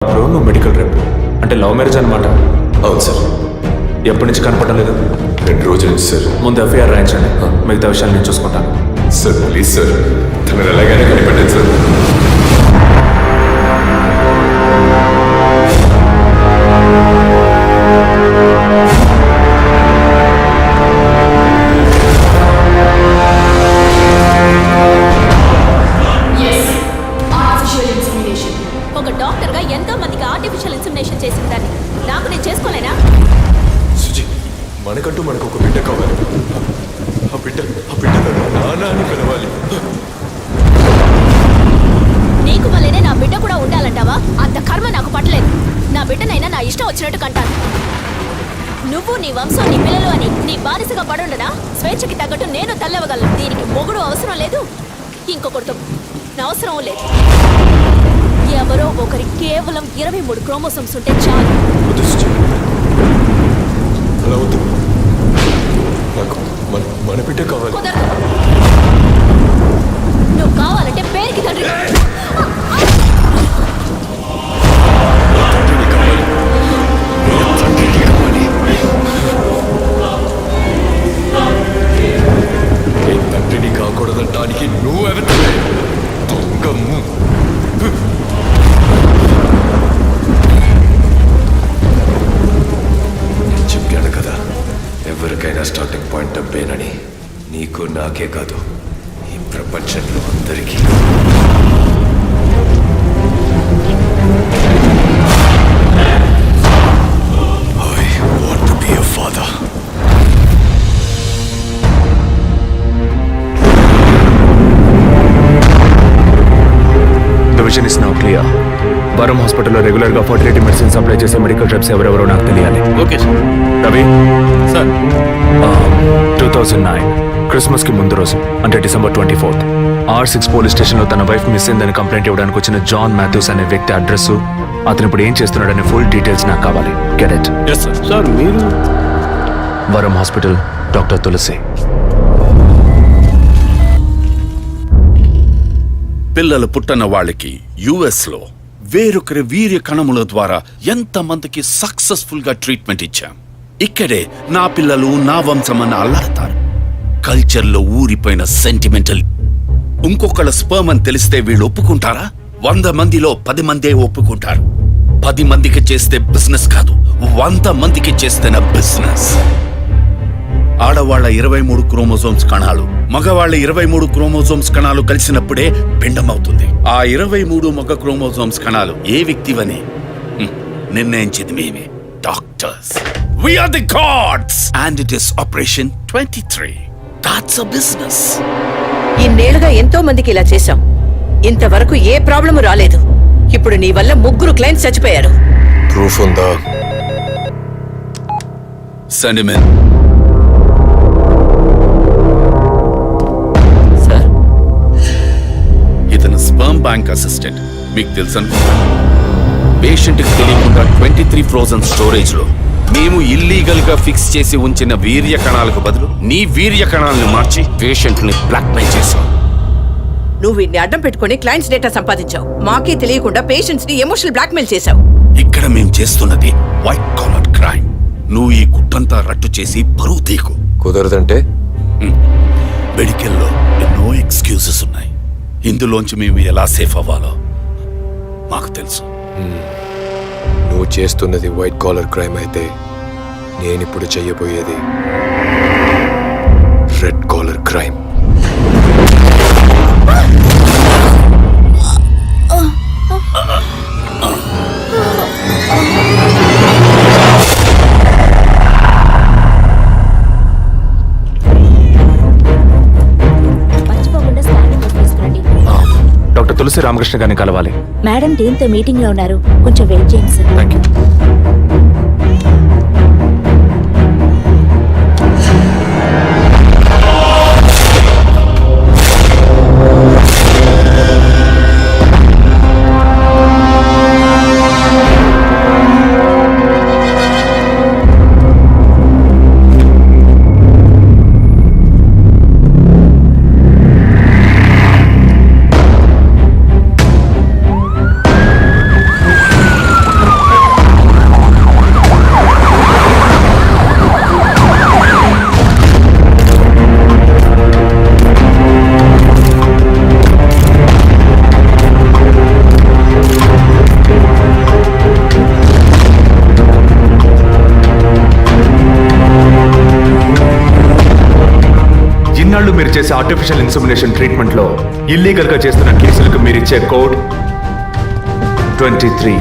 Bro నువ్వు medical rape అంటే love marriage అనమాట. అవును సార్. ఎప్పటి నుంచి కనపడలేదు? 2 రోజుల నుంచి సార్. ముందు ఎఫ్ఐఆర్ రాయించండి, మిగతా విషయాలు నేను చూసుకుంటాను. సార్ ప్లీజ్ సార్, తను ఎలాగైనా కనిపెట్టండి సార్. ఒక డాక్టర్గా ఎంతో మందికి ఆర్టిఫిషియల్ ఇన్సెమినేషన్ చేసిన దాన్ని నాకు నేను చేసుకోలేనా? సుజి, మనకంటూ మనకు ఒక బిడ్డ కావాలి. ఆ బిడ్డ నాన్న అని పిలవాలి. నీకు వల్లనే నా బిడ్డ కూడా ఉండాలంటావా? అంత కర్మ నాకు పట్టలేదు. నా బిడ్డనైనా నా ఇష్టం వచ్చినట్టు కంటాను. నువ్వు నీ వంశం నీ పిల్లలు అని నీ బానిసగా పడుండనా? స్వేచ్ఛకి తగ్గట్టు నేను తల్లవగలను. దీనికి మొగుడు అవసరం లేదు, ఇంకొకరితో అవసరం లేదు. ఎవరో ఒకరి కేవలం 23 క్రోమోసోమ్స్ ఉంటే చాలు. వద్దు సుజి, అలా వద్దు. నాకు మన బిడ్డ కావాలి. కుదరదు. నువ్వు కావాలంటే పేరుకి తండ్రి తండ్రిని కాకూడదంటానికి నువ్వెవతలే దొంగము. చెప్పాను కదా, ఎవరికైనా స్టార్టింగ్ పాయింట్ డబ్బేనని. నీకు నాకే కాదు, ఈ ప్రపంచంలో అందరికీ. I want to be a father. The vision is now clear. వరం హాస్పిటల్లో రెగ్యులర్గా ఫర్టిలిటీ మెడిసిన్ సప్లై చేసే మెడికల్ రెప్స్ ఎవరెవరో నాకు తెలియాలి. Okay sir. రవి సార్ 2009 క్రిస్మస్కి ముందు రోజు అంటే December 24th R6 పోలీస్ స్టేషన్లో తన వైఫ్ మిస్ అయిందని కంప్లైంట్ ఇవ్వడానికి వచ్చిన జాన్ మాథ్యూస్ అనే వ్యక్తి అడ్రస్, అతను ఇప్పుడు ఏం చేస్తున్నాడనే ఫుల్ డీటెయిల్స్ నాకు కావాలి. Get it? Yes sir. Sir మీరు వరం హాస్పిటల్, డాక్టర్ తులసి. పిల్లలు పుట్టిన వాళ్ళకి యుఎస్లో వేరొకరి వీర్య కణముల ద్వారా ఎంతమందికి సక్సెస్ఫుల్ గా ట్రీట్మెంట్ ఇచ్చాం. ఇక్కడే నా పిల్లలు నా వంశం అని అల్లాడతారు. కల్చర్లో ఊరిపోయిన సెంటిమెంటల్. ఇంకొకళ్ళ స్పర్మ్ అని తెలిస్తే వీళ్ళు ఒప్పుకుంటారా? 100 మందిలో 10 మందే ఒప్పుకుంటారు. 10 మందికి చేస్తే బిజినెస్ కాదు, 100 మందికి చేస్తేనే బిజినెస్. ఆడవాళ్ల 23 క్రోమోజోమ్స్ కణాలు, మగవాళ్ల 23 క్రోమోజోమ్స్ కణాలు కలిసినప్పుడే పిండం అవుతుంది. ఆ 23 మగ క్రోమోజోమ్స్ కణాలు ఏ వ్యక్తివని నిర్ణయించేది మేమే, doctors. We are the gods and it is Operation 23. That's a business. ఇన్నేళ్లుగా ఎంతో మందికి ఇలా చేశాం, ఇంతవరకు ఏ ప్రాబ్లము రాలేదు. ఇప్పుడు నీ వల్ల 3 క్లయింట్స్ చచ్చిపోయారు. ప్రూఫ్ ఉందా? Send him in. ఇతను స్పర్మ్ బ్యాంక్ అసిస్టెంట్, మీకు తెలుసు అనుకుంటా. పేషెంట్ కి తెలియకుండా 23 ఫ్రోజన్ స్టోరేజ్ లో మేము ఇల్లీగల్ గా ఫిక్స్ చేసి ఉంచిన వీర్య కణాలకు బదులు నీ వీర్య కణాలను మార్చి పేషెంట్ ని బ్లాక్మెయిల్ చేశావు. నువ్వు వీడిని అడ్డం పెట్టుకుని క్లయింట్స్ డేటా సంపాదించావు. మాకే తెలియకుండా పేషెంట్స్ ని ఎమోషనల్ బ్లాక్మెయిల్ చేశావు. ఇక్కడ మేము చేస్తున్నది వైట్ కాలర్ క్రైమ్. నువ్వు ఈ గుట్టంతా రట్టు చేసి బరువు తీకు. కుదరదంటే? మెడికల్లో ఎన్నో ఎక్స్క్యూజెస్ ఉన్నాయి. ఇందులోంచి మేము ఎలా సేఫ్ అవ్వాలో మాకు తెలుసు. నువ్వు చేస్తున్నది వైట్ కాలర్ క్రైమ్ అయితే నేనిప్పుడు చెయ్యబోయేది రెడ్ కాలర్ క్రైమ్. డాక్టర్ తులసి రామకృష్ణ గారిని కలవాలి. మేడం దీంతో మీటింగ్ లో ఉన్నారు, కొంచెం వెయిట్ చేయండి సార్. Thank you. మీరు చేసే ఆర్టిఫిషియల్ ఇన్సెమినేషన్ ట్రీట్మెంట్ లో ఇల్లీగల్ గా చేస్తున్న కేసులకు మీరు ఇచ్చే కోడ్ 23.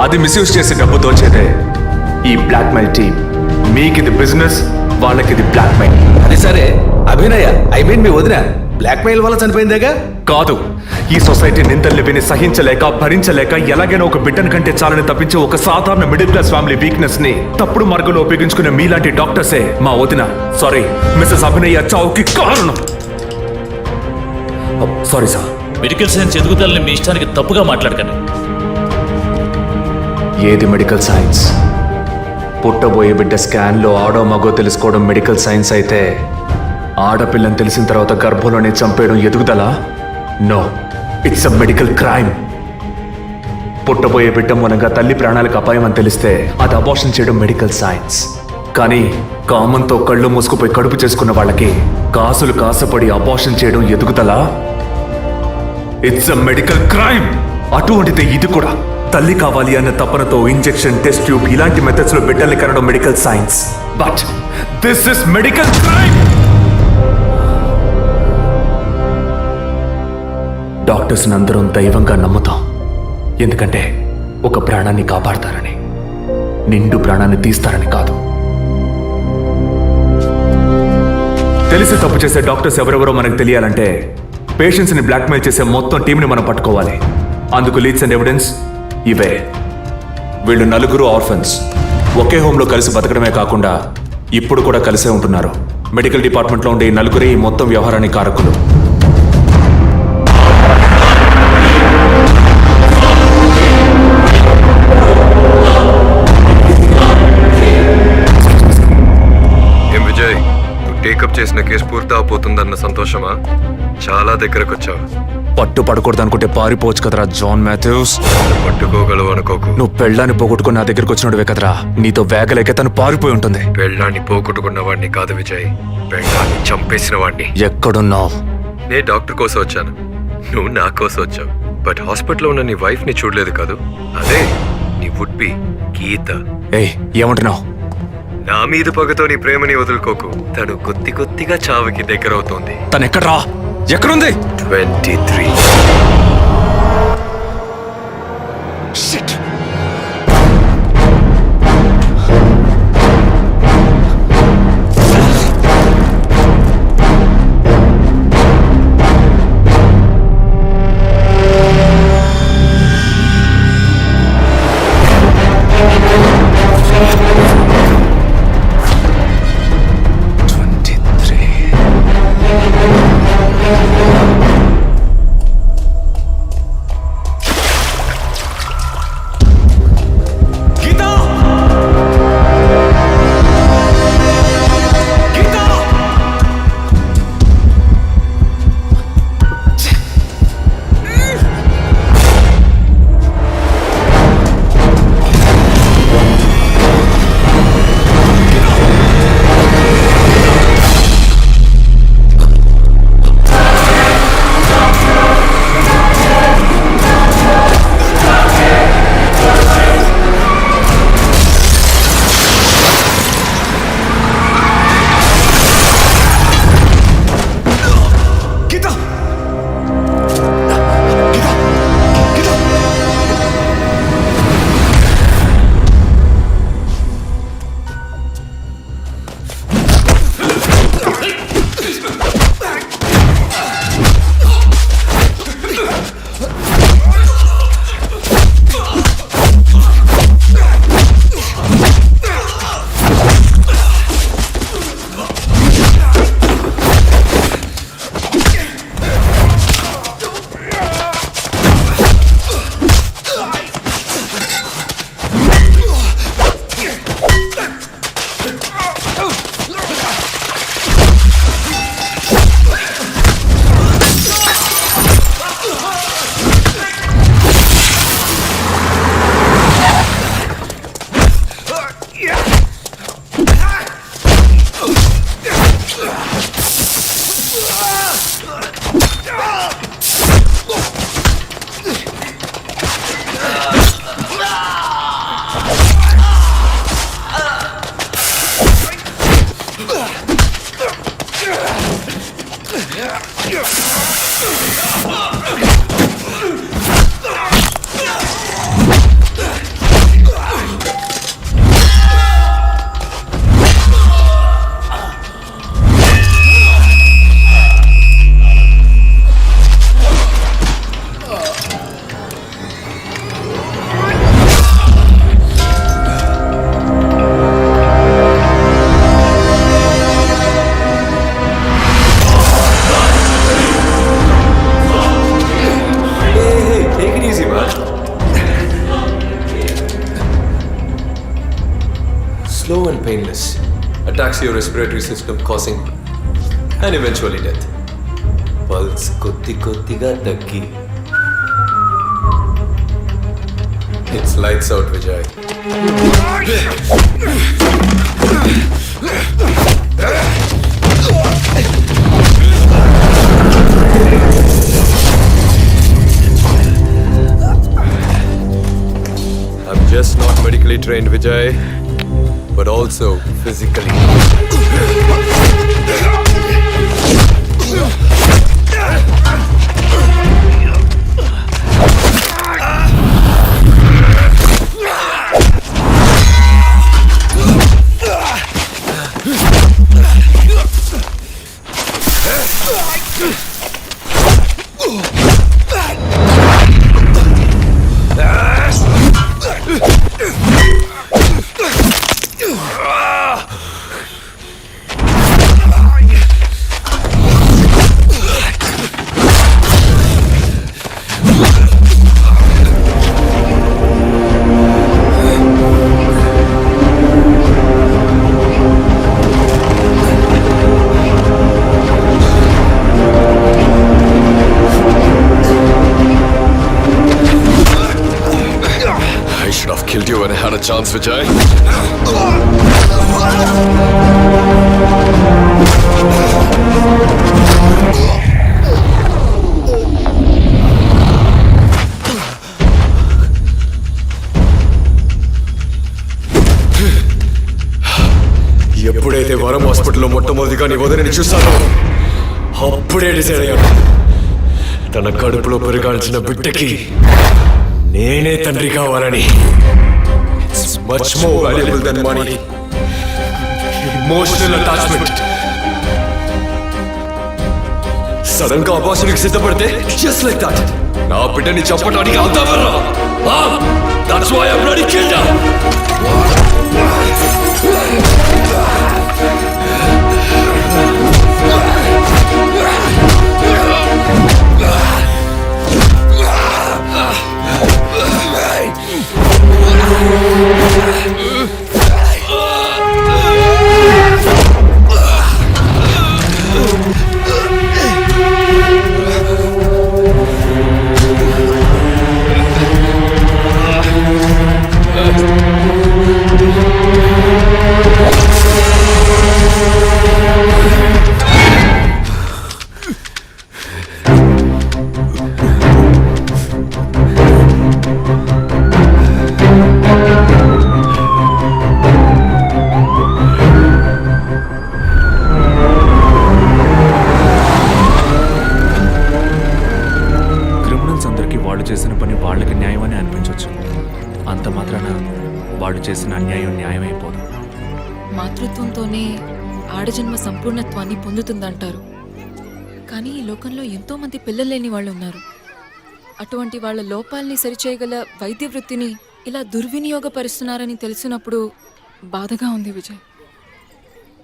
అది మిస్యూజ్ చేసి డబ్బు దోచేదే ఈ బ్లాక్మెయిల్ టీమ్. మీకు ఇది బిజినెస్, వాళ్ళకి ఇది బ్లాక్మెయిల్. అది సరే అభినయ, ఐ మీన్ మీ వదిన బ్లాక్మెయిల్ వల్ల చనిపోయిందేగా? కాదు, ఈ సొసైటీ నిందల్ని విని సహించలేక భరించలేక ఎలాగైనా ఒక బిడ్డను కంటే చాలని తప్పించి ఒక సాధారణ మిడిల్ క్లాస్ ఫ్యామిలీ వీక్నెస్ ని తప్పుడు మార్గంలో ఉపయోగించుకునే మీలాంటి డాక్టర్సే మా వదిన సారీ మిస్సెస్ అభినయ చావుకి కారణం. Sorry sir. మెడికల్ సైన్స్ ఎదుగుదలని మీ ఇష్టానికి తప్పుగా మాట్లాడకండి. ఏది మెడికల్ సైన్స్? పుట్టబోయే బిడ్డ స్కాన్లో ఆడో మగో తెలుసుకోవడం మెడికల్ సైన్స్ అయితే ఆడపిల్లని తెలిసిన తర్వాత గర్భంలోనే చంపేయడం ఎదుగుదల? No, it's a medical crime. పుట్టబోయే బిడ్డ మూలంగా తల్లి ప్రాణాలకు అపాయం అని తెలిస్తే అది అబార్షన్ చేయడం మెడికల్ సైన్స్. కానీ కామంతో కళ్ళు మూసుకుపోయి కడుపు చేసుకున్న వాళ్ళకి కాసులు కాసపడి అబార్షన్ చేయడం ఎదుగుదల? It's a medical crime. అటువంటిదే ఇది కూడా. తల్లి కావాలి అన్న తపనతో ఇంజెక్షన్, టెస్ట్ ట్యూబ్ ఇలాంటి మెథడ్స్ లో బిడ్డల్ని కనడం medical science. But this is medical crime. Doctors అందరం దైవంగా నమ్ముతాం, ఎందుకంటే ఒక ప్రాణాన్ని కాపాడతారని, నిండు ప్రాణాన్ని తీస్తారని కాదు. తెలిసి తప్పు చేసే డాక్టర్స్ ఎవరెవరో మనకు తెలియాలంటే పేషెంట్స్ ని బ్లాక్మెయిల్ చేసే మొత్తం టీంని మనం పట్టుకోవాలి. అందుకు లీడ్స్ అండ్ ఎవిడెన్స్ ఇవే. వీళ్ళు నలుగురు ఆర్ఫన్స్. ఒకే హోంలో కలిసి బతకడమే కాకుండా ఇప్పుడు కూడా కలిసే ఉంటున్నారు. మెడికల్ డిపార్ట్మెంట్లో ఉండే ఈ నలుగురే ఈ మొత్తం వ్యవహారానికి కారకులు. ఏం విజయ్, నువ్వు టేకప్ చేసిన కేసు పూర్తి అవబోతుందన్న సంతోషమా? చాలా దగ్గరకు వచ్చావు. పట్టు పడకూడదు అనుకుంటే పారిపోవచ్చు కదరా జాన్ మాథ్యూస్. పట్టుకోగలవు అనుకోకు. నువ్వు పెళ్ళాన్ని పోగొట్టుకుని నా దగ్గరకు వచ్చినడువే కదరా. నీతో వేగలేక తను పారిపోయి ఉంటుంది. పెళ్ళాన్ని పోగొట్టుకున్న వాడిని కాదు విజయ్, పెళ్ళాన్ని చంపేసిన వాడిని. ఎక్కడున్నావు? నేను డాక్టర్ కోసం వచ్చాను, నువ్వు నా కోసం వచ్చావు. బట్ హాస్పిటల్లో ఉన్న నీ వైఫ్ ని చూడలేదు కాదు, అదే నీ వుడ్ బి గీత. ఏయ్, ఏమంటున్నావు? నా మీద పగతో నీ ప్రేమని వదులుకోకు. తను కొద్దిగా చావుకి దగ్గర అవుతోంది. తను ఎక్కడ్రా? ఎక్కడుంది? 23. Shit. slow and painless. Attacks your respiratory system, causing and eventually death. Pulse కొద్దిగా తగ్గి. It's lights out, Vijay. I'm just not medically trained, Vijay, but also physically. I should have killed you when I had a chance, Vijay. ఎప్పుడైతే వరం హాస్పిటల్లో మొట్టమొదటిగా నీ వదిలిని చూశానో అప్పుడే decide అయ్యాను. తన కడుపులో పెరగాల్సిన బిడ్డకి నేనే తండ్రి కావాలని. It's much more valuable than money. Emotional attachment. Sudden గా అబార్షన్కి సిద్ధపడితే just like that నా బిడ్డని చంపడానికి అవుతావరా? That's why I bloody killed her. వాళ్ళు చేసిన పని వాళ్ళకి న్యాయమని అనిపించవచ్చు. అంత మాత్రాన వాళ్ళు చేసిన అన్యాయం న్యాయమైపోదు. మాతృత్వంతోనే ఆడజన్మ సంపూర్ణత్వాన్ని పొందుతుందంటారు. కానీ ఈ లోకంలో ఎంతో మంది పిల్లలు లేని వాళ్ళు ఉన్నారు. అటువంటి వాళ్ళ లోపాలని సరిచేయగల వైద్య వృత్తిని ఇలా దుర్వినియోగపరుస్తున్నారని తెలిసినప్పుడు బాధగా ఉంది విజయ్.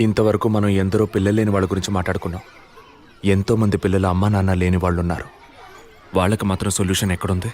ఇంతవరకు మనం ఎందరో పిల్లలు లేని వాళ్ళ గురించి మాట్లాడుకున్నాం. ఎంతో మంది పిల్లలు అమ్మా నాన్న లేని వాళ్ళు ఉన్నారు. వాళ్ళకి మాత్రం సొల్యూషన్ ఎక్కడుంది?